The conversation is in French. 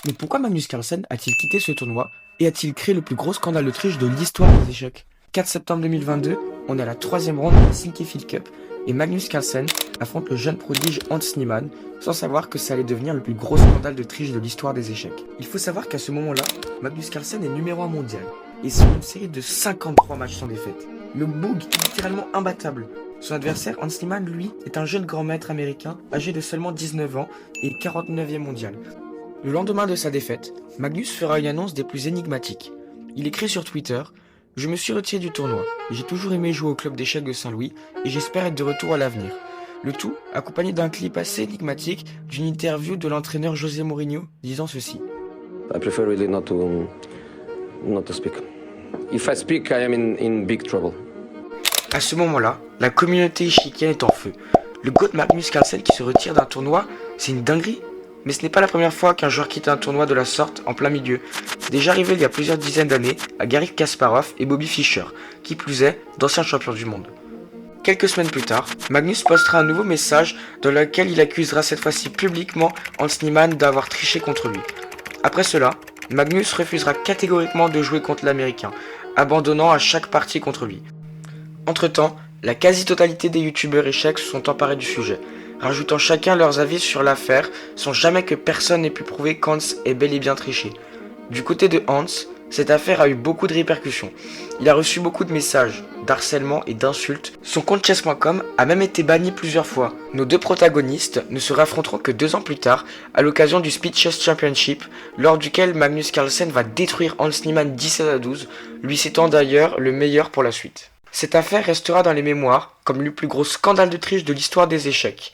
Mais pourquoi Magnus Carlsen a-t-il quitté ce tournoi et a-t-il créé le plus gros scandale de triche de l'histoire des échecs? 4 septembre 2022, on est à la troisième ronde de la Sinquefield Cup et Magnus Carlsen affronte le jeune prodige Hans Niemann sans savoir que ça allait devenir le plus gros scandale de triche de l'histoire des échecs. Il faut savoir qu'à ce moment-là, Magnus Carlsen est numéro 1 mondial et sur une série de 53 matchs sans défaite. Le Boug est littéralement imbattable. Son adversaire Hans Niemann, lui, est un jeune grand maître américain âgé de seulement 19 ans et 49e mondial. Le lendemain de sa défaite, Magnus fera une annonce des plus énigmatiques. Il écrit sur Twitter: « Je me suis retiré du tournoi. J'ai toujours aimé jouer au club d'échecs de Saint-Louis et j'espère être de retour à l'avenir. » Le tout accompagné d'un clip assez énigmatique d'une interview de l'entraîneur José Mourinho disant ceci. I prefer really not to speak. If I speak, I am in big trouble. À ce moment-là, la communauté échiquienne est en feu. Le GOAT Magnus Carlsen qui se retire d'un tournoi, c'est une dinguerie. Mais ce n'est pas la première fois qu'un joueur quitte un tournoi de la sorte en plein milieu. C'est déjà arrivé il y a plusieurs dizaines d'années à Garry Kasparov et Bobby Fischer, qui plus est, d'anciens champions du monde. Quelques semaines plus tard, Magnus postera un nouveau message dans lequel il accusera cette fois-ci publiquement Hans Niemann d'avoir triché contre lui. Après cela, Magnus refusera catégoriquement de jouer contre l'Américain, abandonnant à chaque partie contre lui. Entre-temps, la quasi-totalité des youtubeurs échecs se sont emparés du sujet, rajoutant chacun leurs avis sur l'affaire sans jamais que personne n'ait pu prouver qu'Hans ait bel et bien triché. Du côté de Hans, cette affaire a eu beaucoup de répercussions. Il a reçu beaucoup de messages, d'harcèlement et d'insultes. Son compte chess.com a même été banni plusieurs fois. Nos deux protagonistes ne se raffronteront que 2 ans plus tard à l'occasion du Speed Chess Championship, lors duquel Magnus Carlsen va détruire Hans Niemann 17-12, lui citant d'ailleurs le meilleur pour la suite. Cette affaire restera dans les mémoires comme le plus gros scandale de triche de l'histoire des échecs.